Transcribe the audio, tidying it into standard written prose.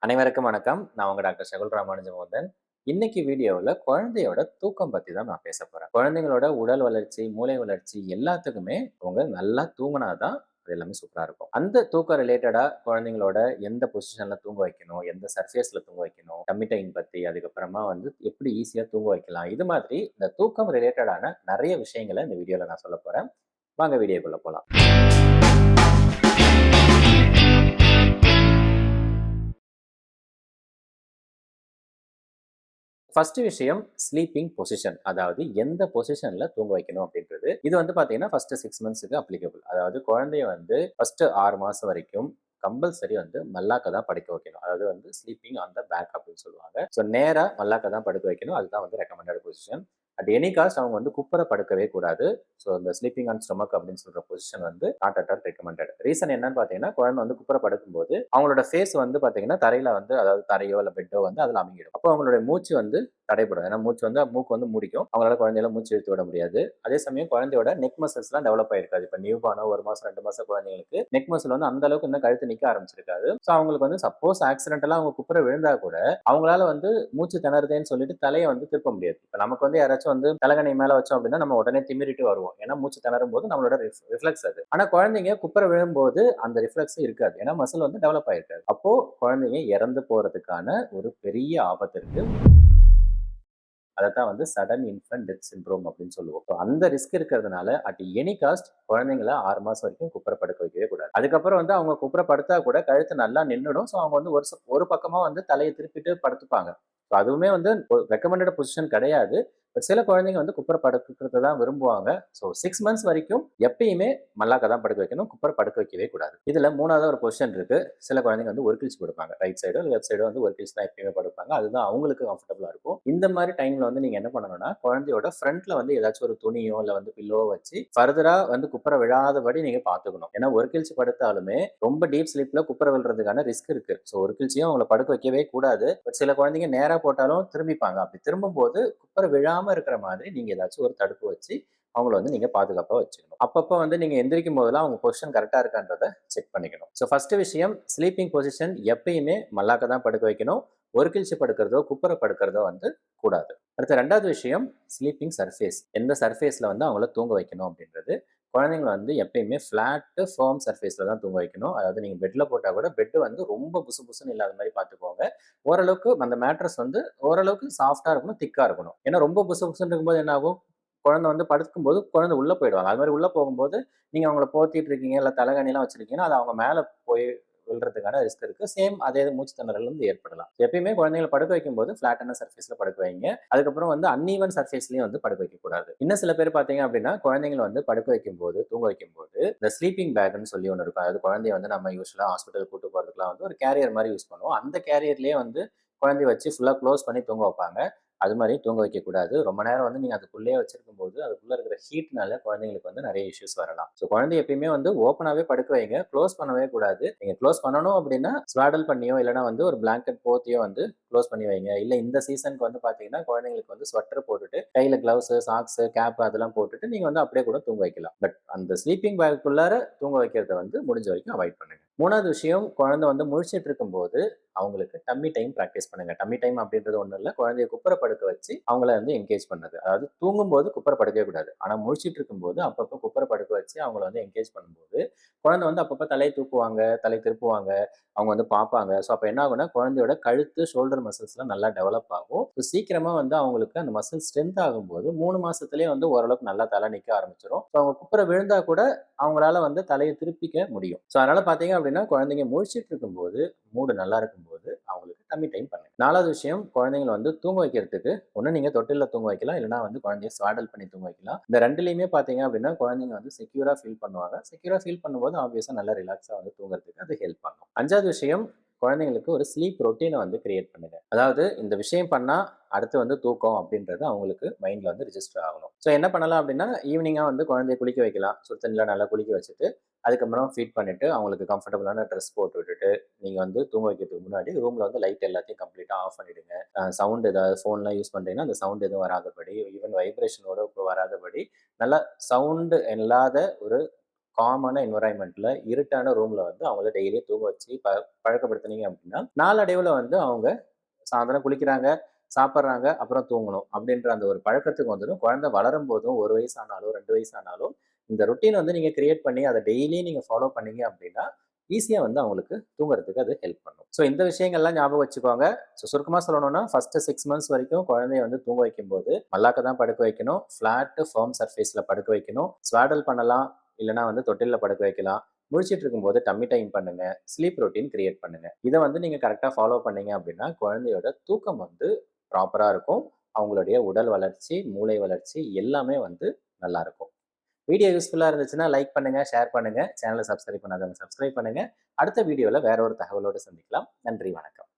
அனைவருக்கும் வணக்கம். நான் உங்க டாக்டர் ஷகுல் ராமானுஜமோகன். இன்னைக்கு வீடியோவில் குழந்தையோட தூக்கம் பத்தி தான் நான் பேச போறேன். குழந்தைங்களோட உடல் வளர்ச்சி, மூளை வளர்ச்சி எல்லாத்துக்குமே அவங்க நல்லா தூங்குனாதான் அது எல்லாமே சூப்பரா இருக்கும். அந்த தூக்கம் ரிலேட்டடா குழந்தைங்களோட எந்த பொசிஷன்ல தூங்க வைக்கணும், எந்த சர்ஃபேஸ்ல தூங்க வைக்கணும், டம்மி டைம் பத்தி, அதுக்கப்புறமா எப்படி ஈஸியா தூங்க வைக்கலாம், இது மாதிரி இந்த தூக்கம் ரிலேட்டடான நிறைய விஷயங்களை இந்த வீடியோல நான் சொல்ல போறேன். வாங்க வீடியோக்குள்ள போலாம். ஃபர்ஸ்ட் விஷயம் ஸ்லீப்பிங் பொசிஷன். அதாவது எந்த பொசிஷன்ல தூங்க வைக்கணும் அப்படின்றது. இது பாத்தீங்கன்னா ஃபர்ஸ்ட் 6 மந்த்ஸ்க்கு அப்ளிகபிள். அதாவது குழந்தைய ஃபர்ஸ்ட் 6 மாசம் வரைக்கும் கம்பல்சரி மல்லாக்க தான் படுக்க வைக்கணும். அதாவது ஸ்லீப்பிங் ஆன் த பேக் அப்படின்னு சொல்லுவாங்க. ஸோ நேரா மல்லாக்க தான் படுக்க வைக்கணும். அதுதான் recommended position. At any cost அவங்க குப்புற படுக்கவே கூடாது. ஸோ இந்த ஸ்லீப்பிங் ஆன் ஸ்டொமக் அப்படின்னு சொல்ற position not at all recommended. Reason என்னன்னு பாத்தீங்கன்னா, குழந்தை குப்புற படுக்கும்போது அவங்களோட ஃபேஸ் பாத்தீங்கன்னா தரையில அதாவது தரையோ இல்ல பெட்டோ அதுல அமைங்கிடும். அப்போ அவங்களுடைய மூச்சு தடைப்படும். ஏன்னா மூச்சு மூக்கு முடிக்கும். அவங்களால குழந்தையில மூச்சு இழுத்து விட முடியாது. அதே சமயம் குழந்தையோட நெக் மசில்ஸ் எல்லாம் டெவலப் ஆயிருக்காது. இப்ப நியூ பார்னோ 1 மாசம் 2 மாசம் குழந்தைங்களுக்கு நெக் மசில் அந்த அளவுக்கு இன்னும் கழுத்து நிக்க ஆரம்பிச்சிருக்காது. ஸோ அவங்களுக்கு சப்போஸ் ஆக்சிடென்டலா அவங்க குப்புற விழுந்தா கூட அவங்களால மூச்சு திணறுதேன்னு சொல்லிட்டு தலையை திருப்ப முடியாது. இப்ப நமக்கு யாராச்சும் தலகணை மேல வச்சோம் அப்படின்னா நம்ம உடனே திமிரிட்டு வருவோம். ஏன்னா மூச்சு திணறும் போது நம்மளோட ரிஃப்ளெக்ஸ் அது. ஆனா குழந்தைங்க குப்புற விழும்போது அந்த ரிஃப்ளெக்ஸ் இருக்காது. ஏன்னா மசில் டெவலப் ஆயிருக்காது. அப்போ குழந்தைங்க இறந்து போறதுக்கான ஒரு பெரிய ஆபத்து இருக்கு. அதைத்தான் சடன் இன்ஃபன்ட் டெத் சிண்ட்ரோம் அப்படின்னு சொல்லுவோம். அந்த ரிஸ்க் இருக்கிறதுனால அட் எனி காஸ்ட் குழந்தைங்களை 6 மாசம் வரைக்கும் குப்புற படுக்க வைக்கவே கூடாது. அதுக்கப்புறம் அவங்க குப்புற படுத்தா கூட கழுத்து நல்லா நின்றுடும். ஸோ அவங்க ஒரு பக்கமா தலையை திருப்பிட்டு படுத்துப்பாங்க. ஸோ அதுவுமே ரெக்கமெண்டட் பொசிஷன் கிடையாது. சில குழந்தைங்க குப்புற படுக்கிறது தான் விரும்புவாங்க. ஸோ 6 மந்த்ஸ் வரைக்கும் எப்பயுமே மல்லாக்க தான் படுக்க வைக்கணும். குப்புற படுக்க வைக்கவே கூடாது. இதுல மூணாவது ஒரு பொசிஷன் இருக்கு. சில குழந்தைங்க ஒரு கிழிச்சு படுப்பாங்க. ரைட் சைடோ லெஃப்ட் சைடோ ஒரு கிழிச்சு தான் எப்பயுமே படுப்பாங்க. அதுதான் அவங்களுக்கு கம்ஃபர்டபுளா இருக்கும். இந்த மாதிரி டைம்ல நீங்க என்ன பண்ணணும்னா, குழந்தையோட ஃப்ரண்ட்ல ஏதாச்சும் ஒரு துணியோ இல்ல பில்லோ வச்சு ஃபர்தரா குப்புற விழாதபடி நீங்க பாத்துக்கணும். ஏன்னா ஒரு கிழிச்சு படுத்தாலுமே ரொம்ப டீப் ஸ்லீப்ல குப்புற விழுறதுக்கான ரிஸ்க் இருக்கு. ஸோ ஒரு கிழிச்சியும் அவங்களை படுக்க வைக்கவே கூடாது. பட் சில குழந்தைங்க நேரா போட்டாலும் திரும்பிப்பாங்க. அப்படி திரும்பும் போது குப்புற விழாம இருக்கிற மாதிரி நீங்க ஏதாச்சும் ஒரு தடுப்பு வச்சு அவங்கள நீங்க பாதுகாப்பா வச்சுக்கணும். அப்பப்போ நீங்க எந்திரிக்கும் போதெல்லாம் அவங்க பொசிஷன் கரெக்டா இருக்கான்றத செக் பண்ணிக்கணும். ஸோ ஃபர்ஸ்ட் விஷயம் ஸ்லீப்பிங் பொசிஷன் எப்பயுமே மல்லாக்க தான் படுக்க வைக்கணும். ஒரு கிழிச்சு படுக்கிறதோ குப்புற படுக்கிறதோ கூடாது. அடுத்த ரெண்டாவது விஷயம் ஸ்லீப்பிங் சர்ஃபேஸ். எந்த சர்ஃபேஸ்ல அவங்கள தூங்க வைக்கணும் அப்படின்றது. குழந்தைங்களை எப்பயுமே ஃபிளாட் ஃபர்ம் சர்ஃபேஸ்ல தான் தூங்க வைக்கணும். அதாவது நீங்க பெட்ல போட்டா கூட பெட் ரொம்ப புசு புசுன்னு இல்லாத மாதிரி பார்த்துக்கோங்க. ஓரளவுக்கு அந்த மேட்ரஸ் ஓரளவுக்கு சாஃப்டா இருக்கணும், திக்கா இருக்கணும். ஏன்னா ரொம்ப புசு புசுன்னு இருக்கும்போது என்ன ஆகும், குழந்தை படுக்கும்போது குழந்தை உள்ள போயிடுவாங்க. அது மாதிரி உள்ள போகும்போது நீங்க அவங்கள போத்திட்டு இருக்கீங்க, இல்ல தலைகாணிலாம் வச்சிருக்கீங்கன்னா அது அவங்க மேல போய் விழுறதுக்கான ரிஸ்க் இருக்கு. சேம் அதே மூச்சு திணறல் ஏற்படலாம். எப்பயுமே குழந்தைங்களை படுக்க வைக்கும்போது ஃபிளாட்டான சர்ஃபேஸ்ல படுக்க வைங்க. அதுக்கப்புறம் அன்ஈவன் சர்ஃபேஸ்லயும் படுக்க வைக்க கூடாது. இன்னும் சில பேர் பாத்தீங்க அப்படின்னா குழந்தைங்களை படுக்க வைக்கும்போது தூங்க வைக்கும்போது இந்த ஸ்லீப்பிங் பேக்னு சொல்லி ஒன்று இருக்கும். அதாவது குழந்தைய நம்ம யூஸ்வலா ஹாஸ்பிட்டல் கூட்டு போறதுக்குலாம் ஒரு கேரியர் மாதிரி யூஸ் பண்ணுவோம். அந்த கேரியர்லயே குழந்தைய வச்சு ஃபுல்லா க்ளோஸ் பண்ணி தூங்க வைப்பாங்க. அது மாதிரி தூங்க வைக்கக்கூடாது. ரொம்ப நேரம் நீங்க அதுக்குள்ளேயே வச்சிருக்கும்போது அதுக்குள்ள இருக்கிற ஹீட்னால குழந்தைங்களுக்கு நிறைய இஷ்யூஸ் வரலாம். ஸோ குழந்தைய எப்பயுமே ஓப்பனாவே படுக்க வைங்க. க்ளோஸ் பண்ணவே கூடாது. நீங்க க்ளோஸ் பண்ணணும் அப்படின்னா ஸ்வாடல் பண்ணியோ இல்லைன்னா ஒரு பிளாங்கெட் போத்தியோ க்ளோஸ் பண்ணி வைங்க. இல்ல இந்த சீசனுக்கு பாத்தீங்கன்னா குழந்தைங்களுக்கு ஸ்வெட்டர் போட்டுட்டு கையில கிளவுஸ், சாக்ஸ், கேப் அதெல்லாம் போட்டுட்டு நீங்க அப்படியே கூட தூங்க வைக்கலாம். பட் அந்த ஸ்லீப்பிங் பேக்குள்ளார தூங்க வைக்கிறத முடிஞ்ச வரைக்கும் அவாய்ட் பண்ணுங்க. மூணாவது விஷயம், குழந்தை முழிச்சிட்டு இருக்கும்போது அவங்களுக்கு டம்மி டைம் ப்ராக்டிஸ் பண்ணுங்க. டம்மி டைம் அப்படின்றது ஒன்றும் இல்லை, குழந்தைய குப்புற படுக்க வச்சு அவங்கள என்கேஜ் பண்ணது. அதாவது தூங்கும்போது குப்புற படுக்கவே கூடாது. ஆனால் முழிச்சிட்டு இருக்கும்போது அப்பப்போ குப்புற படுக்க வச்சு அவங்கள என்கேஜ் பண்ணும்போது குழந்தை அப்பப்போ தலையை தூக்குவாங்க, தலை திருப்புவாங்க, அவங்க பார்ப்பாங்க. ஸோ அப்போ என்ன ஆகும்னா குழந்தையோட கழுத்து, ஷோல்டர் மசில்ஸ்லாம் நல்லா டெவலப் ஆகும். ஸோ சீக்கிரமா அவங்களுக்கு அந்த மசில் ஸ்ட்ரென்த் ஆகும்போது 3 மாசத்துலேயே ஓரளவுக்கு நல்லா தலை நிற்க ஆரம்பிச்சிடும். ஸோ அவங்க குப்புற விழுந்தா கூட அவங்களால தலையை திருப்பிக்க முடியும். ஸோ அதனால பார்த்தீங்க அப்படின்னா குழந்தைங்க முழிச்சிட்டு இருக்கும்போது மூடு நல்லா இருக்கும்போது அவங்களுக்கு டம்மி டைம் பண்ணுங்க. நாலாவது விஷயம், குழந்தைங்களை தூங்க வைக்கிறதுக்கு ஒன்று நீங்க தொட்டில தூங்க வைக்கலாம், இல்லைன்னா குழந்தைய ஸ்வாடல் பண்ணி தூங்க வைக்கலாம். இந்த ரெண்டுலையுமே பார்த்தீங்க அப்படின்னா குழந்தைங்க செக்யூரா ஃபீல் பண்ணுவாங்க. செக்யூரா ஃபீல் பண்ணும்போது ஆப்வியஸா நல்லா ரிலாக்ஸா தூங்குறதுக்கு அது ஹெல்ப் பண்ணும். அஞ்சாவது விஷயம், குழந்தைங்களுக்கு ஒரு ஸ்லீப் ரொட்டீனை கிரியேட் பண்ணுங்க. அதாவது இந்த விஷயம் பண்ணா அடுத்து தூக்கம் அப்படின்றது அவங்களுக்கு மைண்ட்ல ரிஜிஸ்டர் ஆகணும். ஸோ என்ன பண்ணலாம் அப்படின்னா, ஈவினிங்கா குழந்தைய குளிக்க வைக்கலாம். சுடு தண்ணியில நல்லா குளிக்க வச்சுட்டு அதுக்கப்புறம் ஃபீட் பண்ணிட்டு அவங்களுக்கு கம்ஃபர்டபுளான ட்ரெஸ் போட்டு விட்டுட்டு நீங்க தூங்க வைக்கிறதுக்கு முன்னாடி ரூம்ல லைட் எல்லாத்தையும் கம்ப்ளீட்டா ஆஃப் பண்ணிடுங்க. சவுண்ட் ஏதாவது ஃபோன்லாம் யூஸ் பண்றீங்கன்னா அந்த சவுண்ட் எதுவும் வராதபடி, ஈவன் வைப்ரேஷனோட வராதபடி நல்லா சவுண்ட் இல்லாத ஒரு காமான என்விரான்மெண்ட்ல இருட்டான ரூம்ல வந்து அவங்கள டெய்லி தூங்க வச்சு பழக்கப்படுத்துனீங்க அப்படின்னா நாளடைவுல வந்து அவங்க சாயந்தரம் குளிக்கிறாங்க, சாப்பிடுறாங்க, அப்புறம் தூங்கணும் அப்படின்ற அந்த ஒரு பழக்கத்துக்கு வந்துடும். குழந்தை வளரும் போதும் 1 வயசு ஆனாலும் 2 வயசு ஆனாலும் இந்த ரொட்டீன் வந்து நீங்க கிரியேட் பண்ணி அதை டெய்லி நீங்க ஃபாலோ பண்ணீங்க அப்படின்னா ஈஸியா வந்து அவங்களுக்கு தூங்குறதுக்கு அது ஹெல்ப் பண்ணும். ஸோ இந்த விஷயங்கள்லாம் ஞாபகம் வச்சுக்கோங்க. ஸோ சுருக்கமா சொல்லணும்னா ஃபர்ஸ்ட் 6 மந்த்ஸ் வரைக்கும் குழந்தைய வந்து தூங்க வைக்கும்போது மல்லாக்க தான் படுக்க வைக்கணும். ஃபிளாட் ஃபர்ம் சர்ஃபேஸ்ல படுக்க வைக்கணும். ஸ்வாடல் பண்ணலாம், இல்லைன்னா வந்து தொட்டில்ல படுக்க வைக்கலாம். முழிச்சிட்டு இருக்கும்போது டம்மி டைம் பண்ணுங்க. ஸ்லீப் ரொட்டீன் கிரியேட் பண்ணுங்க. இதை வந்து நீங்க கரெக்டா ஃபாலோ பண்ணீங்க அப்படின்னா குழந்தையோட தூக்கம் வந்து ப்ராப்பரா இருக்கும். அவங்களுடைய உடல் வளர்ச்சி, மூளை வளர்ச்சி எல்லாமே வந்து நல்லா இருக்கும். வீடியோ யூஸ்ஃபுல்லா இருந்துச்சுன்னா லைக் பண்ணுங்க, ஷேர் பண்ணுங்க. சேனலை சப்ஸ்கிரைப் பண்ணாதவங்க சப்ஸ்கிரைப் பண்ணுங்க. அடுத்த வீடியோல வேற ஒரு தகவலோடு சந்திக்கலாம். நன்றி, வணக்கம்.